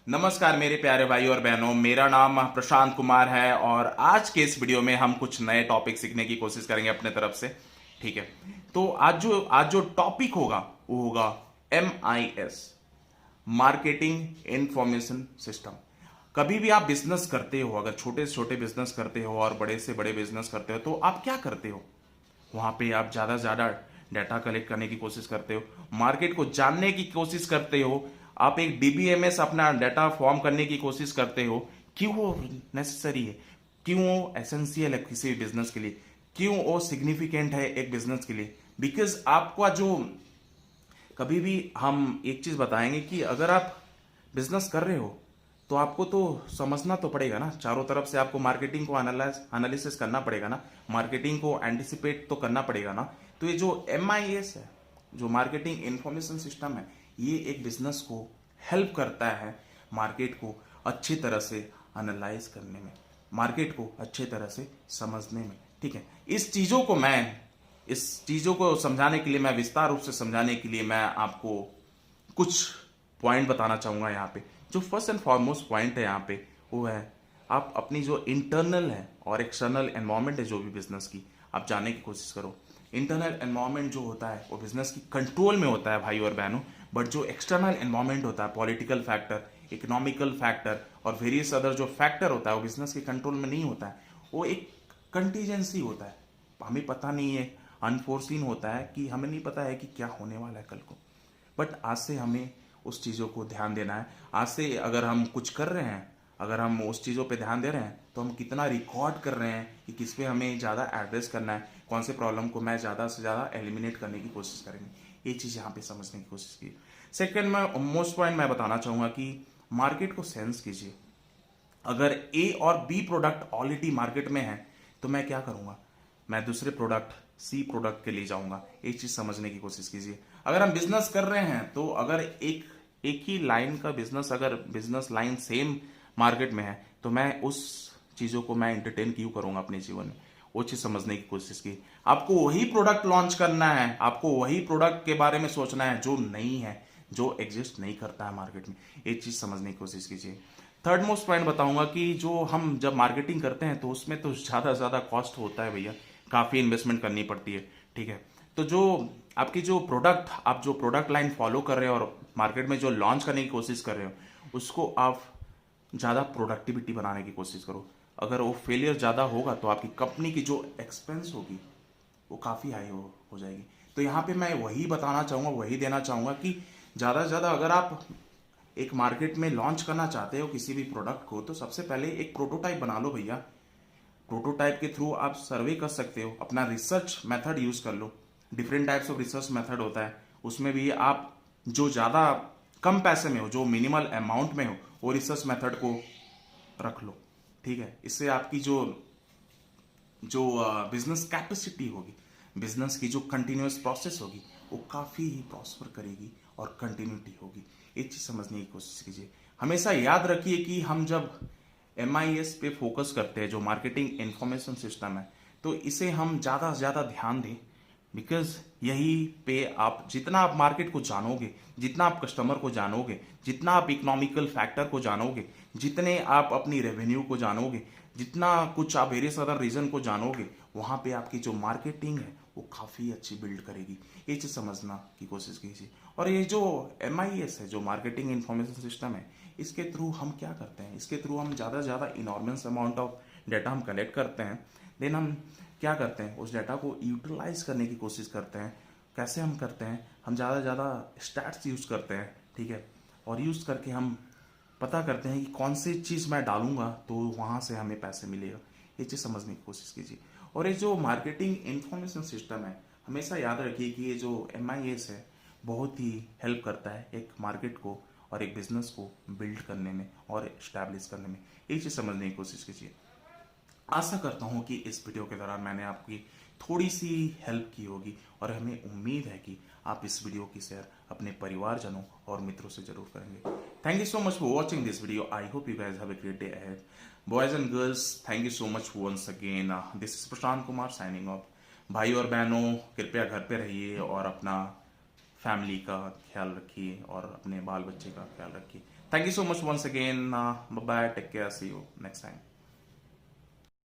नमस्कार मेरे प्यारे भाई और बहनों, मेरा नाम प्रशांत कुमार है और आज के इस वीडियो में हम कुछ नए टॉपिक सीखने की कोशिश करेंगे अपने तरफ से। ठीक है, तो आज जो टॉपिक होगा वो होगा MIS, मार्केटिंग इंफॉर्मेशन सिस्टम। कभी भी आप बिजनेस करते हो, अगर छोटे से छोटे बिजनेस करते हो और बड़े से बड़े बिजनेस करते हो, तो आप क्या करते हो? वहां पे आप ज्यादा से ज्यादा डाटा कलेक्ट करने की कोशिश करते हो, मार्केट को जानने की कोशिश करते हो, आप एक DBMS अपना डाटा फॉर्म करने की कोशिश करते हो। क्यों वो नेसेसरी है, क्यों वो एसेंशियल है किसी भी बिजनेस के लिए, क्यों वो सिग्निफिकेंट है एक बिजनेस के लिए? बिकॉज आपका जो कभी भी हम एक चीज बताएंगे कि अगर आप बिजनेस कर रहे हो तो आपको तो समझना तो पड़ेगा ना, चारों तरफ से आपको मार्केटिंग को एनालिसिस करना पड़ेगा ना, मार्केटिंग को एंटिसिपेट तो करना पड़ेगा ना। तो ये जो MIS है, जो मार्केटिंग इंफॉर्मेशन सिस्टम है, ये एक बिजनेस को हेल्प करता है मार्केट को अच्छी तरह से एनालाइज करने में, मार्केट को अच्छी तरह से समझने में। ठीक है, इस चीजों को समझाने के लिए, मैं विस्तार रूप से समझाने के लिए मैं आपको कुछ पॉइंट बताना चाहूंगा यहाँ पे। जो फर्स्ट एंड फॉरमोस्ट पॉइंट है यहाँ पे वो है, आप अपनी जो इंटरनल है और एक्सटर्नल एनवायरनमेंट है जो भी बिजनेस की, आप जानने की कोशिश करो। इंटरनल एनवायरनमेंट जो होता है वो बिजनेस की कंट्रोल में होता है भाई और बहनों, बट जो एक्सटर्नल एनवायरनमेंट होता है, पॉलिटिकल फैक्टर, इकोनॉमिकल फैक्टर और वेरियस अदर जो फैक्टर होता है, वो बिजनेस के कंट्रोल में नहीं होता है। वो एक कंटीजेंसी होता है, हमें पता नहीं है, अनफोर्सीन होता है कि हमें नहीं पता है कि क्या होने वाला है कल को। बट आज से हमें उस चीज़ों को ध्यान देना है। आज से अगर हम कुछ कर रहे हैं, अगर हम उस चीज़ों पे ध्यान दे रहे हैं, तो हम कितना रिकॉर्ड कर रहे हैं कि किस पे हमें ज़्यादा एड्रेस करना है, कौन से प्रॉब्लम को मैं ज़्यादा से ज़्यादा एलिमिनेट करने की कोशिश करेंगे। ये चीज़ यहाँ पे समझने की कोशिश की। सेकेंड में मोस्ट पॉइंट मैं बताना चाहूँगा कि मार्केट को सेंस कीजिए। अगर A और B प्रोडक्ट ऑलरेडी मार्केट में है तो मैं क्या करूंगा? मैं दूसरे प्रोडक्ट C प्रोडक्ट के लिए जाऊंगा। एक चीज समझने की कोशिश कीजिए। अगर हम बिजनेस कर रहे हैं तो अगर एक ही लाइन का बिजनेस, अगर बिजनेस लाइन सेम मार्केट में है, तो मैं उस चीजों को मैं एंटरटेन क्यों करूंगा अपने जीवन में? वो चीज समझने की कोशिश की। आपको वही प्रोडक्ट लॉन्च करना है, आपको वही प्रोडक्ट के बारे में सोचना है जो नहीं है, जो एग्जिस्ट नहीं करता है मार्केट में। एक चीज समझने की कोशिश कीजिए। थर्ड मोस्ट पॉइंट बताऊंगा कि जो हम जब मार्केटिंग करते हैं तो उसमें तो ज़्यादा से ज़्यादा कॉस्ट होता है भैया, काफ़ी इन्वेस्टमेंट करनी पड़ती है। ठीक है, तो जो आपकी जो प्रोडक्ट, आप जो प्रोडक्ट लाइन फॉलो कर रहे हो और मार्केट में जो लॉन्च करने की कोशिश कर रहे हो, उसको आप ज़्यादा प्रोडक्टिविटी बनाने की कोशिश करो। अगर वो फेलियर ज़्यादा होगा तो आपकी कंपनी की जो एक्सपेंस होगी वो काफ़ी हाई हो जाएगी। तो यहाँ पे मैं वही बताना चाहूँगा, वही देना चाहूँगा कि ज़्यादा से ज़्यादा अगर आप एक मार्केट में लॉन्च करना चाहते हो किसी भी प्रोडक्ट को, तो सबसे पहले एक प्रोटोटाइप बना लो भैया। प्रोटोटाइप के थ्रू आप सर्वे कर सकते हो, अपना रिसर्च मेथड यूज कर लो। Different types of research method होता है, उसमें भी आप जो ज़्यादा कम पैसे में हो, जो मिनिमल अमाउंट में हो, वो रिसर्च मेथड को रख लो। ठीक है, इससे आपकी जो जो बिजनेस कैपेसिटी होगी, बिजनेस की जो कंटिन्यूस प्रोसेस होगी, वो काफ़ी ही प्रॉस्पर करेगी और कंटिन्यूटी होगी। एक चीज़ समझने की कोशिश कीजिए। हमेशा याद रखिए कि हम जब MIS पे फोकस करते हैं, जो मार्केटिंग इंफॉर्मेशन सिस्टम है, तो इसे हम ज़्यादा से ज़्यादा ध्यान दें। बिकॉज यही पे आप जितना आप मार्केट को जानोगे, जितना आप कस्टमर को जानोगे, जितना आप इकोनॉमिकल फैक्टर को जानोगे, जितने आप अपनी रेवेन्यू को जानोगे, जितना कुछ आप वेरियस अदर रीजन को जानोगे, वहां पे आपकी जो मार्केटिंग है वो काफ़ी अच्छी बिल्ड करेगी। ये चीज़ समझना की कोशिश कीजिए। और ये जो MIS है, जो मार्केटिंग इंफॉर्मेशन सिस्टम है, इसके थ्रू हम क्या करते हैं? इसके थ्रू हम ज़्यादा से ज़्यादा इनॉर्मेंस अमाउंट ऑफ डाटा हम कलेक्ट करते हैं। देन हम क्या करते हैं? उस डाटा को यूटिलाइज करने की कोशिश करते हैं। कैसे हम करते हैं? हम ज़्यादा से ज़्यादा स्टैट्स यूज़ करते हैं। ठीक है, और यूज़ करके हम पता करते हैं कि कौन सी चीज़ मैं डालूंगा तो वहाँ से हमें पैसे मिलेगा। ये चीज़ समझने की कोशिश कीजिए। और ये जो मार्केटिंग इंफॉर्मेशन सिस्टम है, हमेशा याद रखिए कि ये जो MIS है बहुत ही हेल्प करता है एक मार्केट को और एक बिजनेस को बिल्ड करने में और इस्टेब्लिश करने में। एक चीज़ समझने की कोशिश कीजिए। आशा करता हूँ कि इस वीडियो के दौरान मैंने आपकी थोड़ी सी हेल्प की होगी और हमें उम्मीद है कि आप इस वीडियो की शेयर अपने परिवारजनों और मित्रों से जरूर करेंगे। Thank you so much for watching this video. I hope you guys have a great day ahead. Boys and girls, thank you so much once again. This is Prashant Kumar signing off. भाई और बहनों, कृपया घर पे रहिए और अपना फैमिली का ख्याल रखिए और अपने बाल बच्चे का ख्याल रखिए। Thank you so much once again, bye, take care, see you next time.